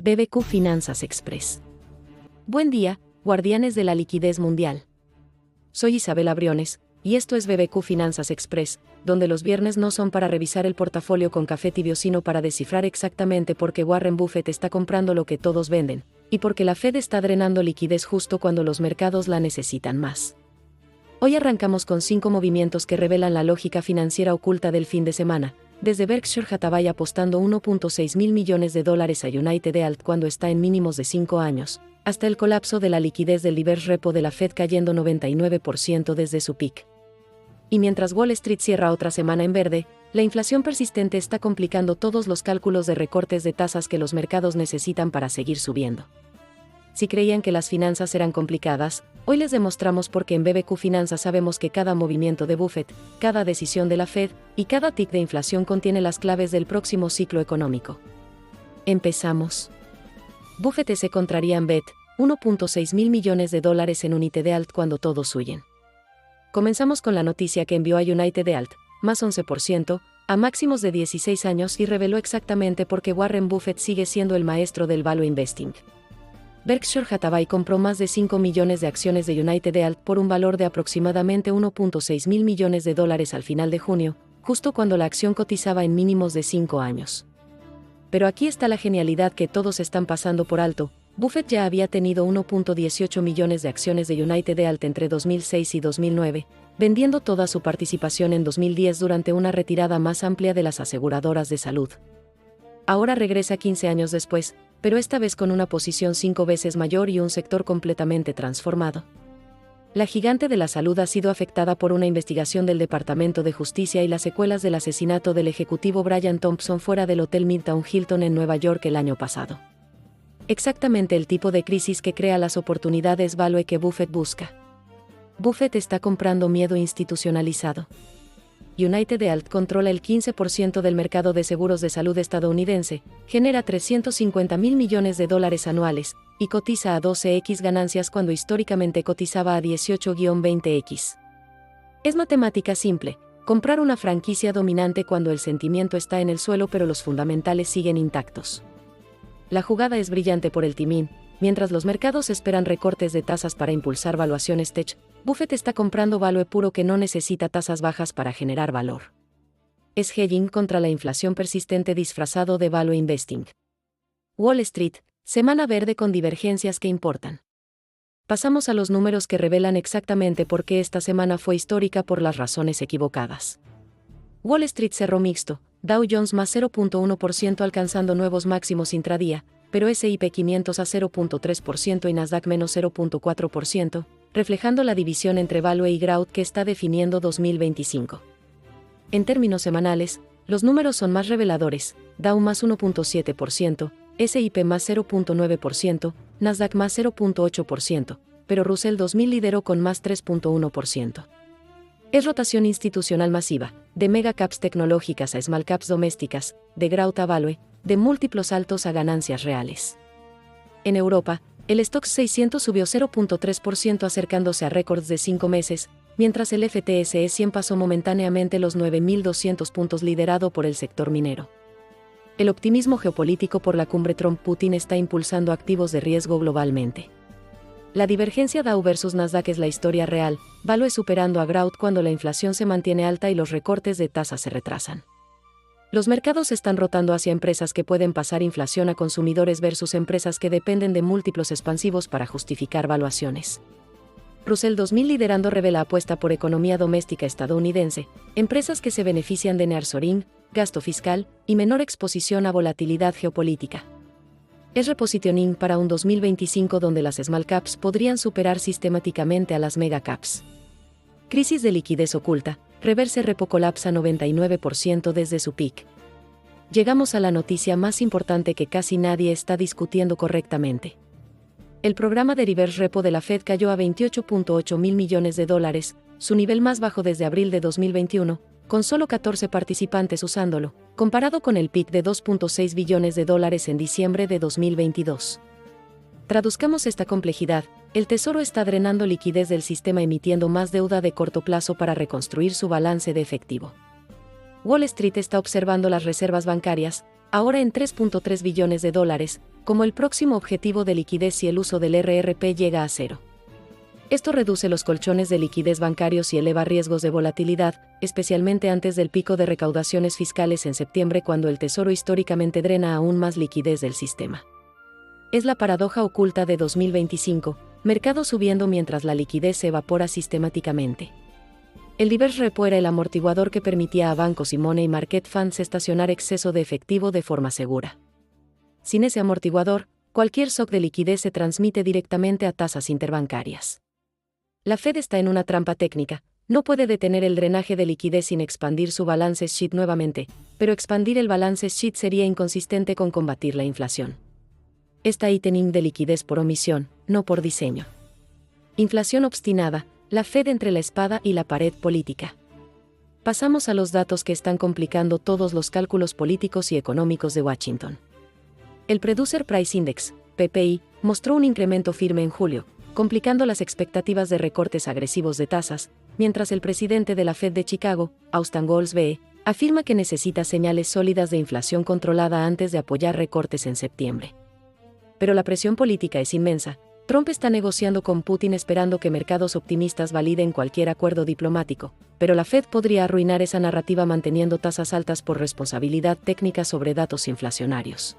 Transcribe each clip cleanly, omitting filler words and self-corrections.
BBQ Finanzas Express. Buen día, guardianes de la liquidez mundial. Soy Isabela Briones, y esto es BBQ Finanzas Express, donde los viernes no son para revisar el portafolio con café tibio sino para descifrar exactamente por qué Warren Buffett está comprando lo que todos venden, y porque la Fed está drenando liquidez justo cuando los mercados la necesitan más. Hoy arrancamos con 5 movimientos que revelan la lógica financiera oculta del fin de semana, desde Berkshire Hathaway apostando $1.6 mil millones a United Health cuando está en mínimos de 5 años, hasta el colapso de la liquidez del reverse repo de la Fed cayendo 99% desde su peak. Y mientras Wall Street cierra otra semana en verde, la inflación persistente está complicando todos los cálculos de recortes de tasas que los mercados necesitan para seguir subiendo. Si creían que las finanzas eran complicadas, hoy les demostramos por qué en BBQ Finanzas sabemos que cada movimiento de Buffett, cada decisión de la Fed y cada tic de inflación contiene las claves del próximo ciclo económico. Empezamos. Buffett se contraría en bet, $1.6 mil millones en United Health cuando todos huyen. Comenzamos con la noticia que envió a United Health, más 11%, a máximos de 16 años y reveló exactamente por qué Warren Buffett sigue siendo el maestro del value investing. Berkshire Hathaway compró más de 5 millones de acciones de United Health por un valor de aproximadamente $1.6 mil millones al final de junio, justo cuando la acción cotizaba en mínimos de 5 años. Pero aquí está la genialidad que todos están pasando por alto. Buffett ya había tenido 1.18 millones de acciones de United Health entre 2006 y 2009, vendiendo toda su participación en 2010 durante una retirada más amplia de las aseguradoras de salud. Ahora regresa 15 años después, pero esta vez con una posición 5 veces mayor y un sector completamente transformado. La gigante de la salud ha sido afectada por una investigación del Departamento de Justicia y las secuelas del asesinato del ejecutivo Brian Thompson fuera del Hotel Midtown Hilton en Nueva York el año pasado. Exactamente el tipo de crisis que crea las oportunidades value que Buffett busca. Buffett está comprando miedo institucionalizado. United Health controla el 15% del mercado de seguros de salud estadounidense, genera $350 mil millones anuales, y cotiza a 12x ganancias cuando históricamente cotizaba a 18-20x. Es matemática simple, comprar una franquicia dominante cuando el sentimiento está en el suelo pero los fundamentales siguen intactos. La jugada es brillante por el timing. Mientras los mercados esperan recortes de tasas para impulsar valuaciones tech, Buffett está comprando value puro que no necesita tasas bajas para generar valor. Es hedging contra la inflación persistente disfrazado de value investing. Wall Street, semana verde con divergencias que importan. Pasamos a los números que revelan exactamente por qué esta semana fue histórica por las razones equivocadas. Wall Street cerró mixto, Dow Jones más 0.1% alcanzando nuevos máximos intradía, pero S&P 500 a 0.3% y Nasdaq menos 0.4%, reflejando la división entre value y growth que está definiendo 2025. En términos semanales, los números son más reveladores: Dow más 1.7%, S&P más 0.9%, Nasdaq más 0.8%, pero Russell 2000 lideró con más 3.1%. Es rotación institucional masiva, de megacaps tecnológicas a small caps domésticas, de growth a value, de múltiplos altos a ganancias reales. En Europa, el Stoxx 600 subió 0.3% acercándose a récords de 5 meses, mientras el FTSE 100 pasó momentáneamente los 9.200 puntos liderado por el sector minero. El optimismo geopolítico por la cumbre Trump-Putin está impulsando activos de riesgo globalmente. La divergencia Dow versus Nasdaq es la historia real, value superando a growth cuando la inflación se mantiene alta y los recortes de tasas se retrasan. Los mercados están rotando hacia empresas que pueden pasar inflación a consumidores versus empresas que dependen de múltiplos expansivos para justificar valuaciones. Russell 2000 liderando revela apuesta por economía doméstica estadounidense, empresas que se benefician de nearshoring, gasto fiscal y menor exposición a volatilidad geopolítica. Es repositioning para un 2025 donde las small caps podrían superar sistemáticamente a las mega caps. Crisis de liquidez oculta, reverse repo colapsa 99% desde su peak. Llegamos a la noticia más importante que casi nadie está discutiendo correctamente. El programa de reverse repo de la Fed cayó a $28.8 mil millones, su nivel más bajo desde abril de 2021, con solo 14 participantes usándolo, comparado con el peak de $2.6 billones en diciembre de 2022. Traduzcamos esta complejidad: el Tesoro está drenando liquidez del sistema emitiendo más deuda de corto plazo para reconstruir su balance de efectivo. Wall Street está observando las reservas bancarias, ahora en $3.3 billones, como el próximo objetivo de liquidez si el uso del RRP llega a cero. Esto reduce los colchones de liquidez bancarios y eleva riesgos de volatilidad, especialmente antes del pico de recaudaciones fiscales en septiembre, cuando el Tesoro históricamente drena aún más liquidez del sistema. Es la paradoja oculta de 2025, mercado subiendo mientras la liquidez se evapora sistemáticamente. El reverse repo era el amortiguador que permitía a bancos y money market funds estacionar exceso de efectivo de forma segura. Sin ese amortiguador, cualquier shock de liquidez se transmite directamente a tasas interbancarias. La Fed está en una trampa técnica, no puede detener el drenaje de liquidez sin expandir su balance sheet nuevamente, pero expandir el balance sheet sería inconsistente con combatir la inflación. Está tightening de liquidez por omisión, no por diseño. Inflación obstinada, la Fed entre la espada y la pared política. Pasamos a los datos que están complicando todos los cálculos políticos y económicos de Washington. El Producer Price Index, PPI, mostró un incremento firme en julio, complicando las expectativas de recortes agresivos de tasas, mientras el presidente de la Fed de Chicago, Austan Goolsbee, afirma que necesita señales sólidas de inflación controlada antes de apoyar recortes en septiembre. Pero la presión política es inmensa. Trump está negociando con Putin esperando que mercados optimistas validen cualquier acuerdo diplomático, pero la Fed podría arruinar esa narrativa manteniendo tasas altas por responsabilidad técnica sobre datos inflacionarios.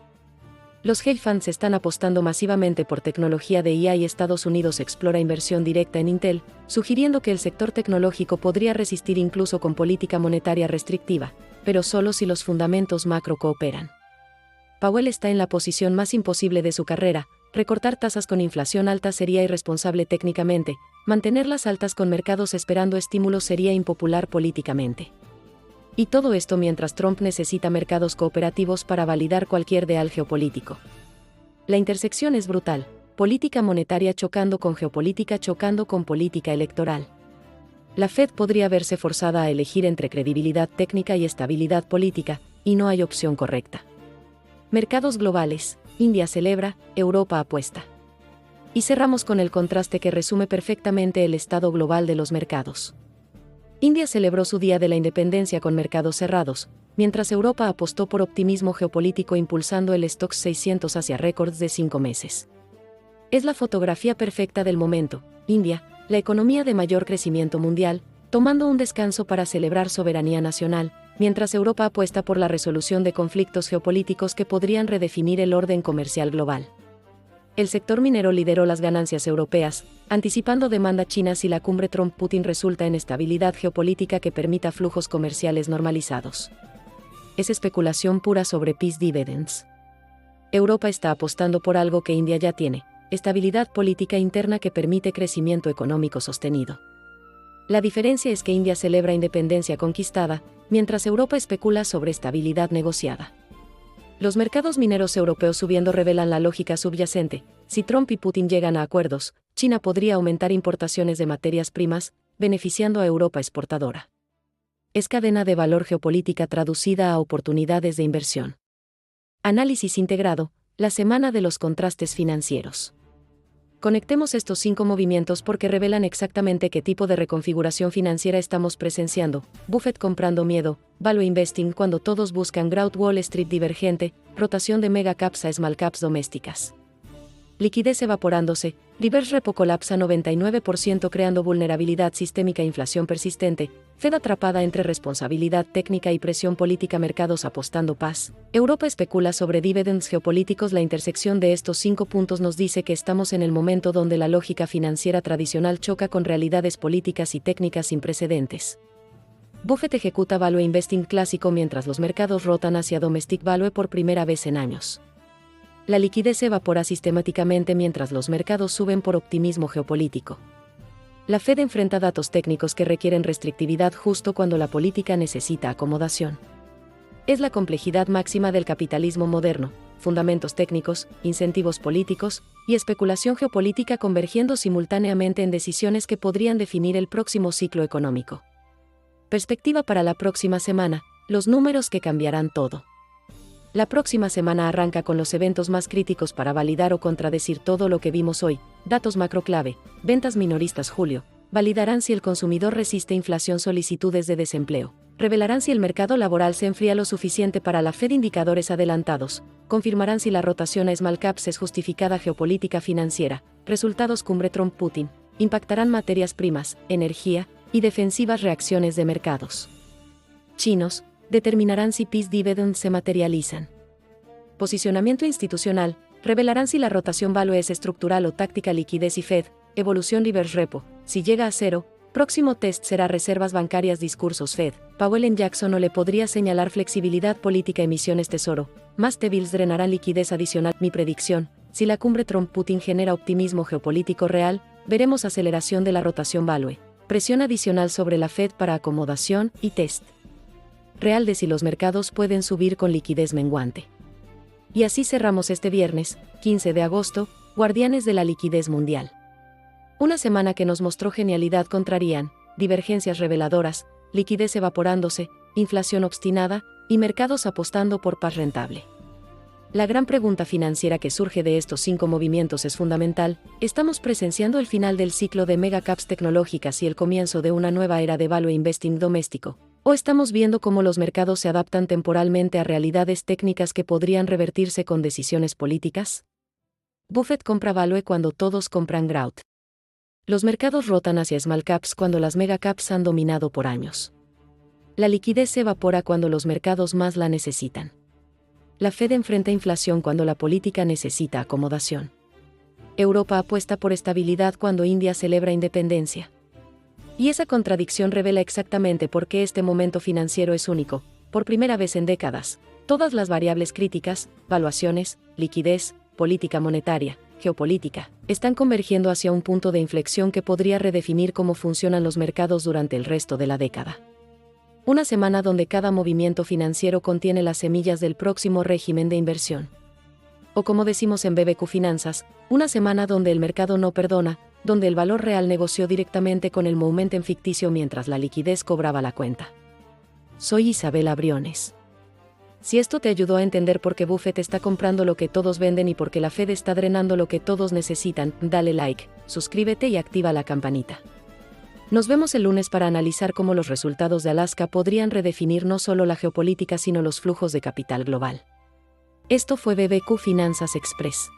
Los hedge funds están apostando masivamente por tecnología de IA y Estados Unidos explora inversión directa en Intel, sugiriendo que el sector tecnológico podría resistir incluso con política monetaria restrictiva, pero solo si los fundamentos macro cooperan. Powell está en la posición más imposible de su carrera. Recortar tasas con inflación alta sería irresponsable técnicamente, mantenerlas altas con mercados esperando estímulos sería impopular políticamente. Y todo esto mientras Trump necesita mercados cooperativos para validar cualquier ideal geopolítico. La intersección es brutal, política monetaria chocando con geopolítica chocando con política electoral. La Fed podría verse forzada a elegir entre credibilidad técnica y estabilidad política, y no hay opción correcta. Mercados globales. India celebra, Europa apuesta. Y cerramos con el contraste que resume perfectamente el estado global de los mercados. India celebró su Día de la Independencia con mercados cerrados, mientras Europa apostó por optimismo geopolítico impulsando el Stoxx 600 hacia récords de 5 meses. Es la fotografía perfecta del momento. India, la economía de mayor crecimiento mundial, tomando un descanso para celebrar soberanía nacional, mientras Europa apuesta por la resolución de conflictos geopolíticos que podrían redefinir el orden comercial global. El sector minero lideró las ganancias europeas, anticipando demanda china si la cumbre Trump-Putin resulta en estabilidad geopolítica que permita flujos comerciales normalizados. Es especulación pura sobre peace dividends. Europa está apostando por algo que India ya tiene, estabilidad política interna que permite crecimiento económico sostenido. La diferencia es que India celebra independencia conquistada, mientras Europa especula sobre estabilidad negociada. Los mercados mineros europeos subiendo revelan la lógica subyacente. Si Trump y Putin llegan a acuerdos, China podría aumentar importaciones de materias primas, beneficiando a Europa exportadora. Es cadena de valor geopolítica traducida a oportunidades de inversión. Análisis integrado, la semana de los contrastes financieros. Conectemos estos 5 movimientos porque revelan exactamente qué tipo de reconfiguración financiera estamos presenciando. Buffett comprando miedo, value investing cuando todos buscan growth, Wall Street divergente, rotación de mega caps a small caps domésticas. Liquidez evaporándose, reverse repo colapsa 99% creando vulnerabilidad sistémica, inflación persistente, Fed atrapada entre responsabilidad técnica y presión política, mercados apostando paz. Europa especula sobre dividends geopolíticos. La intersección de estos 5 puntos nos dice que estamos en el momento donde la lógica financiera tradicional choca con realidades políticas y técnicas sin precedentes. Buffett ejecuta value investing clásico mientras los mercados rotan hacia domestic value por primera vez en años. La liquidez se evapora sistemáticamente mientras los mercados suben por optimismo geopolítico. La Fed enfrenta datos técnicos que requieren restrictividad justo cuando la política necesita acomodación. Es la complejidad máxima del capitalismo moderno, fundamentos técnicos, incentivos políticos y especulación geopolítica convergiendo simultáneamente en decisiones que podrían definir el próximo ciclo económico. Perspectiva para la próxima semana, los números que cambiarán todo. La próxima semana arranca con los eventos más críticos para validar o contradecir todo lo que vimos hoy. Datos macro clave, ventas minoristas julio, validarán si el consumidor resiste inflación, solicitudes de desempleo, revelarán si el mercado laboral se enfría lo suficiente para la Fed. Indicadores adelantados confirmarán si la rotación a small caps es justificada. Geopolítica financiera, resultados cumbre Trump-Putin, impactarán materias primas, energía y defensivas. Reacciones de mercados chinos determinarán si PIS dividends se materializan. Posicionamiento institucional, revelarán si la rotación value es estructural o táctica. Liquidez y Fed, evolución reverse repo, si llega a cero, próximo test será reservas bancarias. Discursos Fed, Powell en Jackson no le podría señalar flexibilidad política. Emisiones tesoro, más T-bills drenarán liquidez adicional. Mi predicción, si la cumbre Trump-Putin genera optimismo geopolítico real, veremos aceleración de la rotación value, presión adicional sobre la Fed para acomodación y test real de si los mercados pueden subir con liquidez menguante. Y así cerramos este viernes, 15 de agosto, Guardianes de la liquidez mundial. Una semana que nos mostró genialidad contrarian, divergencias reveladoras, liquidez evaporándose, inflación obstinada, y mercados apostando por paz rentable. La gran pregunta financiera que surge de estos 5 movimientos es fundamental: ¿estamos presenciando el final del ciclo de megacaps tecnológicas y el comienzo de una nueva era de value investing doméstico? ¿O estamos viendo cómo los mercados se adaptan temporalmente a realidades técnicas que podrían revertirse con decisiones políticas? Buffett compra value cuando todos compran growth. Los mercados rotan hacia small caps cuando las megacaps han dominado por años. La liquidez se evapora cuando los mercados más la necesitan. La Fed enfrenta inflación cuando la política necesita acomodación. Europa apuesta por estabilidad cuando India celebra independencia. Y esa contradicción revela exactamente por qué este momento financiero es único. Por primera vez en décadas, todas las variables críticas, valuaciones, liquidez, política monetaria, geopolítica, están convergiendo hacia un punto de inflexión que podría redefinir cómo funcionan los mercados durante el resto de la década. Una semana donde cada movimiento financiero contiene las semillas del próximo régimen de inversión. O como decimos en BBQ Finanzas, una semana donde el mercado no perdona, donde el valor real negoció directamente con el momento ficticio mientras la liquidez cobraba la cuenta. Soy Isabela Briones. Si esto te ayudó a entender por qué Buffett está comprando lo que todos venden y por qué la Fed está drenando lo que todos necesitan, dale like, suscríbete y activa la campanita. Nos vemos el lunes para analizar cómo los resultados de Alaska podrían redefinir no solo la geopolítica sino los flujos de capital global. Esto fue BBQ Finanzas Express.